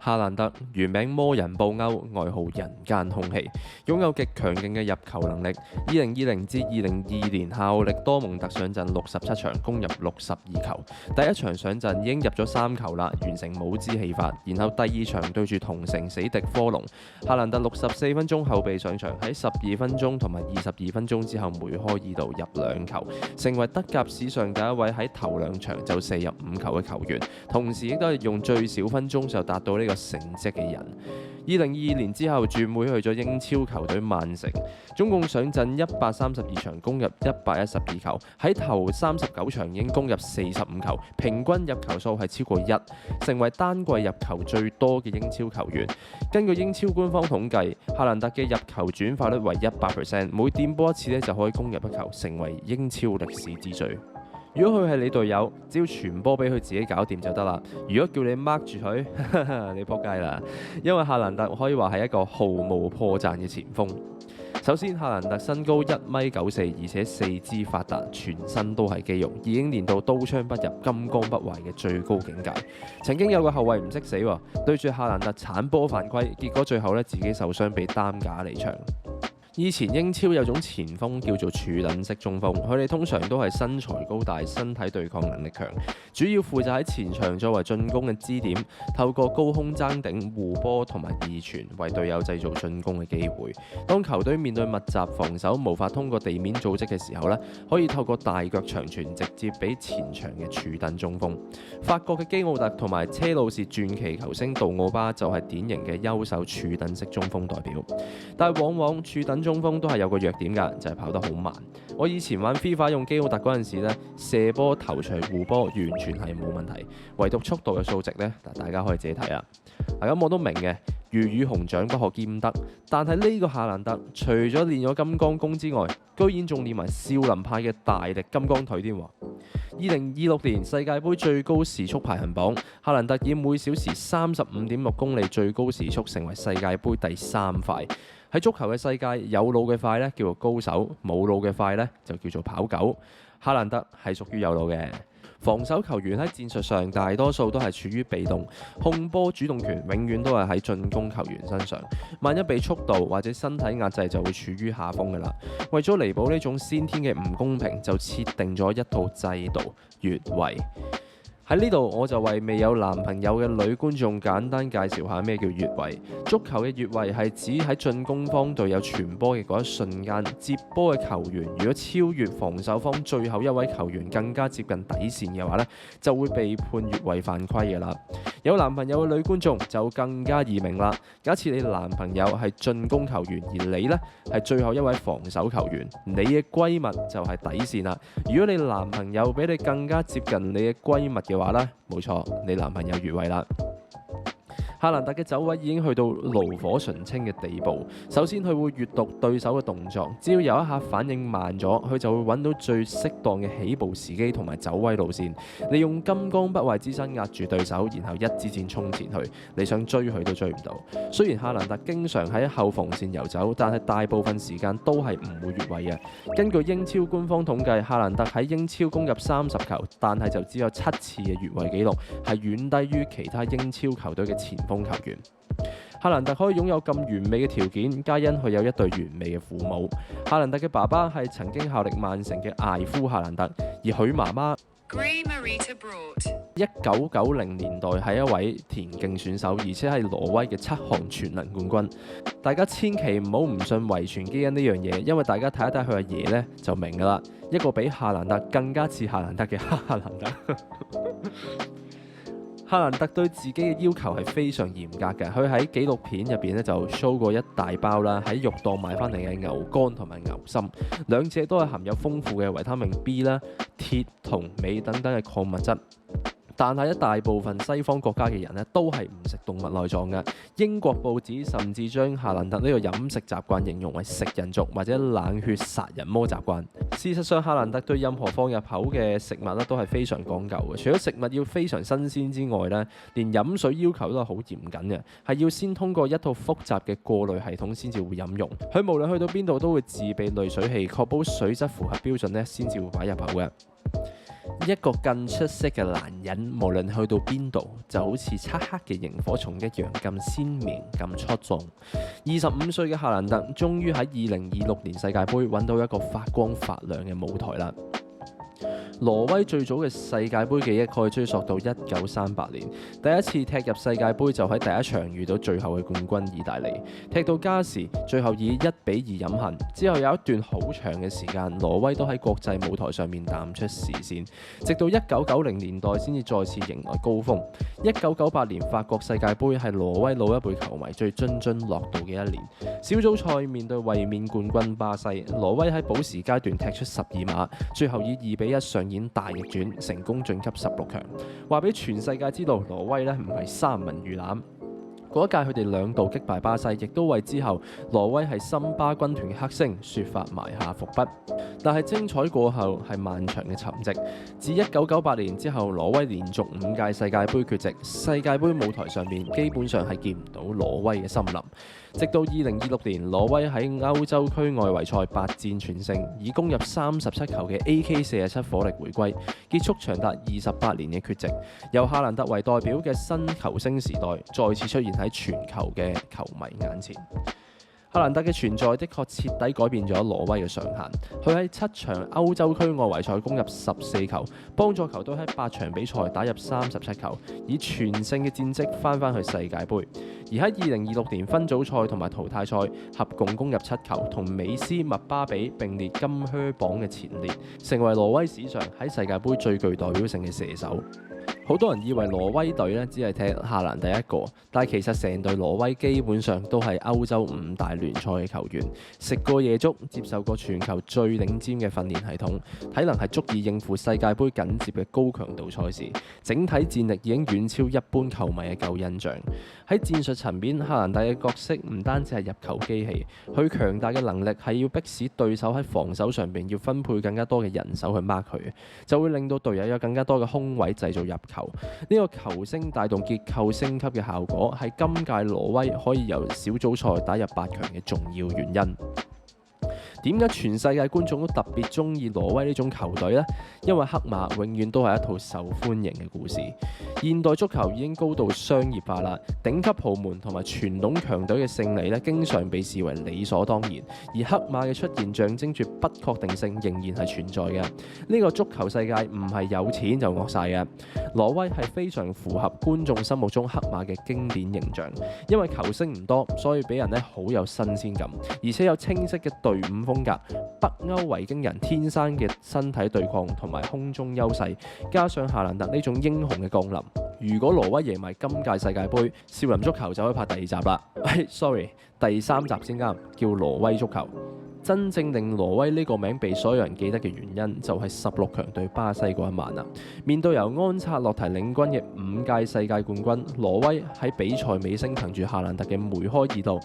夏蘭特原名魔人布歐，外號人間空氣，擁有極強勁嘅入球能力。2020至2022年效力多蒙特上陣67場，攻入62球。第一場上陣已經入咗3球啦，完成帽子戲法。然後第二場對住同城死敵科隆，夏蘭特64分鐘後備上場，喺12分鐘同埋22分鐘之後梅開二度入2球，成為德甲史上第一位喺頭2場就射入5球嘅球員，同時亦都係用最少分鐘就達到呢個成績嘅人。2022年之後轉會去咗英超球隊曼城，總共上陣132場，攻入112球，喺頭39場已經攻入45球，平均入球數係超過1，成為單季入球最多嘅英超球員。根據英超官方統計，夏蘭特嘅入球轉化率為100%，每掂波一次咧就可以攻入1球，成為英超歷史之最。如果佢係你隊友，只要傳波俾佢自己搞掂就得啦。如果叫你 mark 住佢，你仆街啦！因為夏蘭特可以話係一個毫無破綻嘅前鋒。首先，夏蘭特身高1.94米，而且四肢發達，全身都係肌肉，已經練到刀槍不入、金剛不壞嘅最高境界。曾經有個後衞唔識死喎，對住夏蘭特鏟波犯規，結果最後自己受傷被擔架離場。以前英超有種前鋒叫做柱躉式中鋒，佢哋通常都係身材高大、身體對抗能力強，主要負責喺前場作為進攻嘅支點，透過高空爭頂、護波同埋義傳，為隊友製造進攻嘅機會。當球隊面對密集防守，無法通過地面組織嘅時候可以透過大腳長傳直接俾前場嘅柱躉中鋒。法國嘅基奧特同埋車路士傳奇球星杜奧巴就係典型嘅優秀柱躉式中鋒代表，但係往往柱躉中鋒都係有個弱點㗎，就係跑得好慢。我以前玩 FIFA 用基奧特嗰陣時射波、頭槌、護波完全係冇問題，唯獨速度嘅數值大家可以自己睇啦。咁我都明嘅，魚與熊掌不可兼得。但係呢個夏蘭特除咗練咗金剛功之外，居然仲練埋少林派嘅大力金剛腿添喎。2026年世界盃最高時速排行榜，夏蘭特以每小時35.6公里最高時速成為世界盃第3快。喺足球嘅世界，有腦嘅快叫做高手，冇腦嘅快就叫做跑狗。夏蘭特係屬於有腦嘅。防守球員喺戰術上大多數都係處於被動，控波主動權永遠都係喺進攻球員身上。萬一被速度或者身體壓制，就會處於下風㗎啦。為咗彌補呢種先天嘅唔公平，就設定咗一套制度——越位。喺呢度我就為未有男朋友嘅女觀眾簡單介紹下咩叫越位。足球嘅越位係指喺進攻方隊友傳波嘅嗰一瞬間，接波嘅球員如果超越防守方最後一位球員更加接近底線嘅話就會被判越位犯規嘅啦。有男朋友嘅女觀眾就更加易明啦。假設你男朋友係進攻球員，而你係最後一位防守球員，你嘅閨蜜就係底線啦。如果你男朋友比你更加接近你嘅閨蜜嘅話冇錯，你男朋友越位啦。夏蘭特嘅走位已經去到爐火純青嘅地步。首先佢會閱讀對手嘅動作，只要有一下反應慢咗，佢就會揾到最適當嘅起步時機同埋走位路線，利用金剛不壞之身壓住對手，然後一支箭衝前去。你想追佢都追唔到。雖然夏蘭特經常喺後防線遊走，但係大部分時間都係唔會越位嘅。根據英超官方統計，夏蘭特喺英超攻入30球，但係就只有7次嘅越位紀錄，係遠低於其他英超球隊嘅前鋒球員。夏蘭特可以擁有咁完美嘅條件，皆因佢有一對完美嘅父母。夏蘭特嘅爸爸係曾經效力曼城嘅艾夫夏蘭特，而佢媽媽1990年代係一位田徑選手，而且係挪威嘅7項全能冠軍。大家千祈唔好唔信遺傳基因呢樣嘢，因為大家睇一睇佢阿爺就明㗎啦。一個比夏蘭特更加似夏蘭特嘅夏蘭特。夏蘭特對自己嘅要求係非常嚴格嘅，佢喺紀錄片入邊就 show 過一大包喺肉檔買翻嚟嘅牛肝同埋牛心，兩者都係含有豐富嘅維他命 B 啦、鐵同鎂等等嘅礦物質。但係一大部分西方國家嘅人都係唔食動物內臟嘅。英國報紙甚至將夏蘭特呢個飲食習慣形容為食人族或者冷血殺人魔習慣。事實上，夏蘭特對任何放入口嘅食物都係非常講究嘅。除咗食物要非常新鮮之外連飲水要求都係好嚴謹嘅，係要先通過一套複雜嘅過濾系統先至會飲用。佢無論去到邊度都會自備濾水器，確保水質符合標準先至會擺入口嘅。一個更出色嘅男人，無論去到邊度，就好似漆黑嘅螢火蟲一樣咁鮮明、咁出眾。25歲嘅夏蘭特終於喺2026年世界盃揾到一個發光發亮嘅舞台啦。挪威最早嘅世界盃記憶可以追溯到1938年，第一次踢入世界盃就喺第一場遇到最後嘅冠軍意大利，踢到加時，最後以1-2飲恨。之後有一段好長嘅時間，挪威都喺國際舞台上面淡出視線，直到1990年代先至再次迎來高峰。1998年法國世界盃係挪威老一輩球迷最津津樂道嘅一年。小組賽面對衛冕冠軍巴西，挪威喺補時階段踢出12碼，最後以2-1上演大逆轉，成功晉級16強。話俾全世界知道，挪威咧唔係三文魚腩。嗰一屆佢哋2度擊敗巴西，亦都為之後挪威係森巴軍團嘅黑星説法埋下伏筆。但係精彩過後係漫長嘅沉寂。自1998年之後，挪威連續5屆世界盃缺席，世界盃舞台上面基本上係見唔到挪威嘅森林。直到2026年，挪威喺歐洲區外圍賽8戰全勝，以攻入37球嘅 AK-47 火力回歸，結束長達28年嘅缺席。由夏蘭特為代表嘅新球星時代再次出現喺全球嘅球迷眼前。夏蘭特嘅存在的確徹底改變咗挪威嘅上限。佢喺7場歐洲區外圍賽攻入14球，幫助球隊喺8場比賽打入37球，以全勝嘅戰績翻去世界盃。而喺2026年分組賽同埋淘汰賽合共攻入7球，同美斯、麥巴比並列金靴榜嘅前列，成為挪威史上喺世界盃最具代表性嘅射手。好多人以為挪威隊咧只係踢夏蘭特一個，但係其實成隊挪威基本上都係歐洲5大聯賽嘅球員，食過夜粥，接受過全球最領先嘅訓練系統，體能係足以應付世界盃緊接嘅高強度賽事，整體戰力已經遠超一般球迷嘅舊印象。喺戰術層面，夏蘭特嘅角色唔單止係入球機器，佢強大嘅能力係要迫使對手喺防守上邊要分配更加多嘅人手去 mark 佢，就會令到隊友有更加多嘅空位製造入球。呢個球星帶動結構升級嘅效果，係今屆挪威可以由小組賽打入8強嘅重要原因。點解全世界觀眾都特別中意挪威呢種球隊呢？因為黑馬永遠都係一套受歡迎嘅故事。現代足球已經高度商業化啦，頂級豪門同埋傳統強隊嘅勝利經常被視為理所當然。而黑馬嘅出現象徵住不確定性仍然係存在嘅。呢個足球世界唔係有錢就惡晒嘅。挪威係非常符合觀眾心目中黑馬嘅經典形象，因為球星唔多，所以俾人好有新鮮感，而且有清晰嘅隊伍風格。北歐維京人天生嘅身體對抗同埋空中優勢，加上夏蘭特呢種英雄嘅降臨，如果挪威贏埋今屆世界盃，少林足球就可以拍第2集啦。sorry， 第3集先啱，叫挪威足球。真正令挪威呢個名被所有人記得嘅原因，就係16強對巴西嗰一晚啦。面對由安察洛提領軍嘅5屆世界冠軍，挪威喺比賽尾聲憑住夏蘭特嘅梅開二度，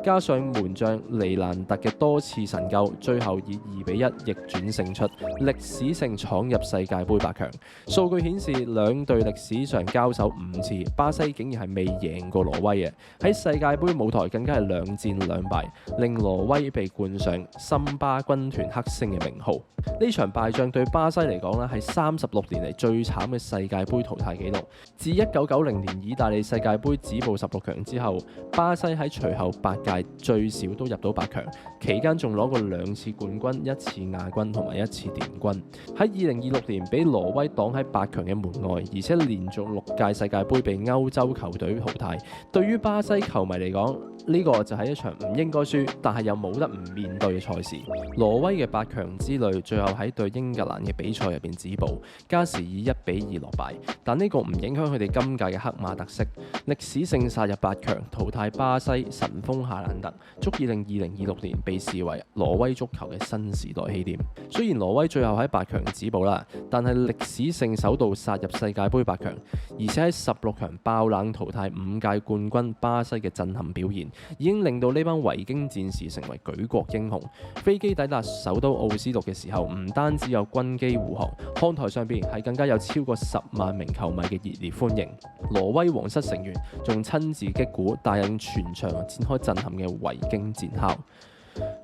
加上門將尼蘭特嘅多次神救，最後以2-1逆轉勝出，歷史性闖入世界盃8強。數據顯示，兩隊歷史上交手5次，巴西竟然係未贏過挪威嘅。喺世界盃舞台更加係2戰2敗，令挪威被冠上森巴軍團黑星嘅名號。呢場敗仗對巴西嚟講咧，係36年嚟最慘嘅世界盃淘汰紀錄。自1990年意大利世界盃止步16強之後，巴西喺隨後8屆最少都入到8強，期間仲攞過2次冠軍、1次亞軍同埋1次殿軍。喺2026年俾挪威擋喺8強嘅門外，而且連續6屆世界盃被歐洲球隊淘汰。對於巴西球迷嚟講，呢個就係一場唔應該輸，但係又冇得唔面對嘅賽事。挪威嘅8強之旅最後喺對英格蘭嘅比賽入邊止步，加時以1-2落敗。但呢個唔影響佢哋今屆嘅黑馬特色，歷史性殺入8強，淘汰巴西神鋒夏蘭特，足以令2026年被視為挪威足球嘅新時代起點。雖然挪威最後喺8強止步啦，但係歷史性首度殺入世界盃8強，而且喺16強爆冷淘汰5屆冠軍巴西嘅震撼表現，已經令到呢班維京戰士成為舉國英雄。飛機抵達首都奧斯陸嘅時候，唔單止有軍機護航，看台上邊係更加有超過10萬名球迷嘅熱烈歡迎。挪威皇室成員仲親自擊鼓，帶領全場展開震撼嘅維京戰敲。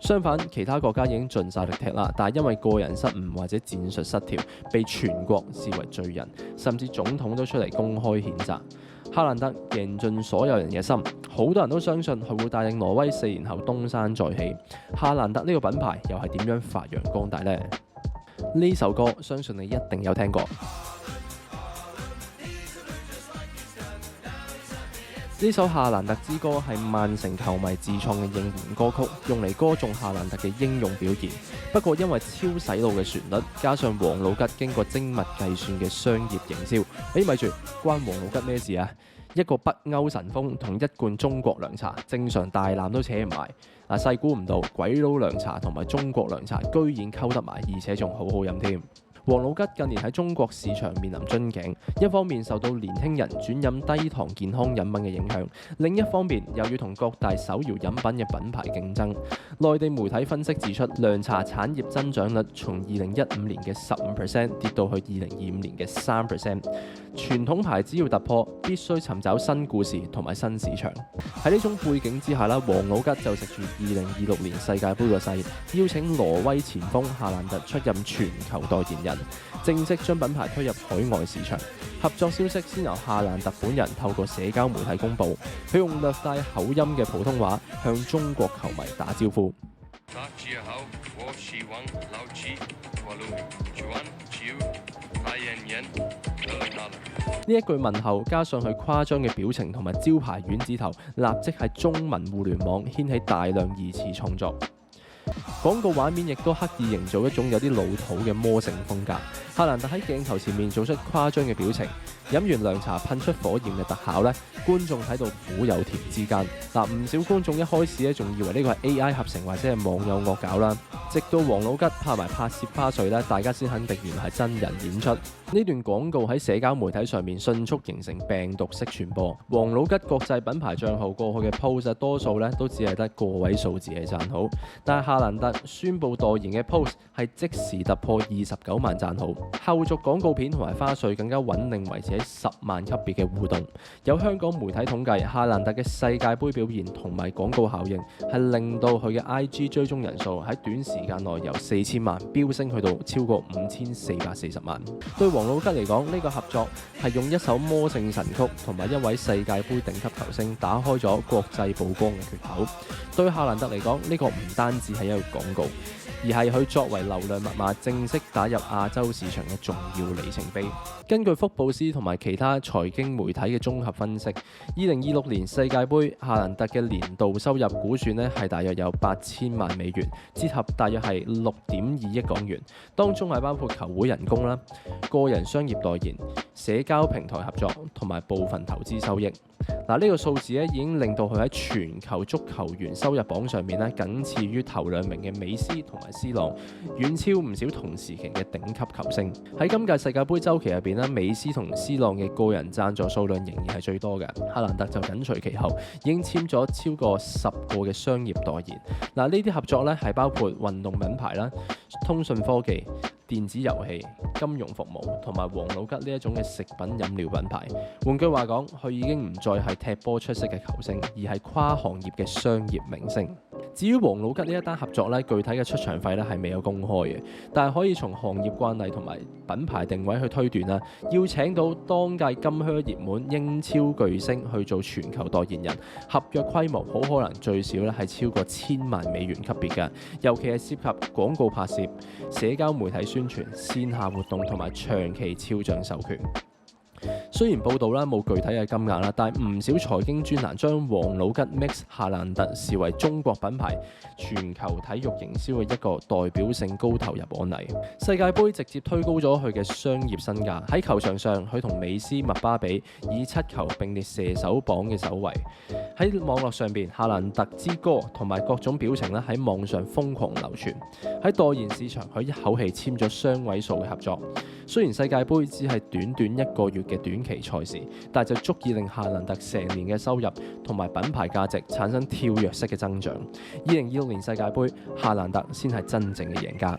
相反，其他國家已經盡晒力踢啦，但係因為個人失誤或者戰術失調，被全國視為罪人，甚至總統都出嚟公開譴責。哈蘭德贏盡所有人嘅心，好多人都相信佢會帶領挪威4年後東山再起。哈蘭德呢個品牌又係點樣發揚光大呢？呢首歌相信你一定有聽過。呢首《夏蘭特之歌》係曼城球迷自創嘅應援歌曲，用嚟歌頌夏蘭特嘅英勇表現。不過因為超洗腦嘅旋律，加上王老吉經過精密計算嘅商業營銷，咪住，關王老吉咩事啊？一個北歐神風同一罐中國涼茶，正常大纜都扯唔埋。細估唔到鬼佬涼茶同埋中國涼茶居然溝得埋，而且仲好好飲添。王老吉近年喺中國市場面臨樽頸，一方面受到年輕人轉飲低糖健康飲品嘅影響，另一方面又要同各大手搖飲品嘅品牌競爭。內地媒體分析指出，涼茶產業增長率從2015年嘅15%跌到去2025年嘅3%。傳統牌只要突破，必須尋找新故事同埋新市場。喺呢種背景之下啦，王老吉就食住2026年世界盃個勢，邀請挪威前鋒夏蘭特出任全球代言人，正式將品牌推入海外市場。合作消息先由夏蘭特本人透過社交媒體公佈，佢用略帶口音嘅普通話向中國球迷打招呼。大家好，我是王老吉，呢一句問候，加上佢誇張嘅表情同埋招牌丸子頭，立即喺中文互聯網掀起大量二次創作。廣告畫面亦都刻意營造一種有啲老土嘅魔性風格。夏蘭特喺鏡頭前面做出誇張嘅表情，飲完涼茶噴出火焰嘅特效呢，觀眾睇到苦有甜之間。唔少觀眾一開始咧仲以為呢個係 AI 合成或者係網友惡搞啦，直到王老吉拍埋拍攝花絮咧，大家先肯定原來係真人演出。呢段廣告喺社交媒體上面迅速形成病毒式傳播。王老吉國際品牌帳號過去嘅 post 多數咧都只係得個位數字係讚好，但係夏蘭特宣布代言嘅 post 係即時突破29萬讚好。後續廣告片同埋花絮更加穩定維持喺10萬級別嘅互動。有香港媒體統計，夏蘭特嘅世界盃表現同埋廣告效應係令到佢嘅 IG 追蹤人數喺短時間內由4000萬飆升去到超過5440萬。對王老吉嚟講，呢個合作係用一首魔性神曲同埋一位世界盃頂級球星打開咗國際曝光嘅缺口。對夏蘭特嚟講，呢個唔單止係一個廣告，而係佢作為流量密碼正式打入亞洲市場嘅重要里程碑。根據福布斯同埋其他財經媒體嘅綜合分析，2026年世界盃夏蘭特嘅年度收入估算係大約有8000萬美元，折合大約係6.2億港元，當中係包括球會人工啦、個人商業代言、社交平台合作同埋部分投資收益。呢個數字已經令到佢喺全球足球員收入榜上面僅次於頭2名嘅美斯同埋C朗，遠超唔少同時期嘅頂級球星。喺今屆世界盃週期入邊美斯同C朗嘅個人贊助數量仍然係最多嘅，夏蘭特就緊隨其後，已經簽咗超過10個嘅商業代言。呢啲合作係包括運動品牌啦、通訊科技、電子遊戲、金融服務同埋王老吉呢一種嘅食品飲料品牌。換句話講，佢已經唔再係踢波出色嘅球星，而係跨行業嘅商業明星。至於王老吉呢一單合作具體嘅出場費係未有公開嘅，但係可以從行業慣例同埋品牌定位去推斷啦。要請到當屆金靴熱門英超巨星去做全球代言人，合約規模好可能最少係超過1000萬美元級別嘅，尤其係涉及廣告拍攝、社交媒體宣傳、線下活動同埋長期肖像授權。雖然報道冇具體嘅金額啦，但係唔少財經專欄將王老吉 Mix 夏蘭特視為中國品牌全球體育營銷嘅一個代表性高投入案例。世界盃直接推高咗佢嘅商業身價。喺球場上，佢同美斯、麥巴比以7球並列射手榜嘅首位。喺網絡上邊，夏蘭特之歌同埋各種表情喺網上瘋狂流傳。喺代言市場，佢一口氣簽咗雙位數嘅合作。雖然世界盃只係短短1個月嘅短期賽事，但就足以令夏蘭特成年嘅收入同埋品牌價值產生跳躍式嘅增長。2026年世界盃，夏蘭特先係真正嘅贏家。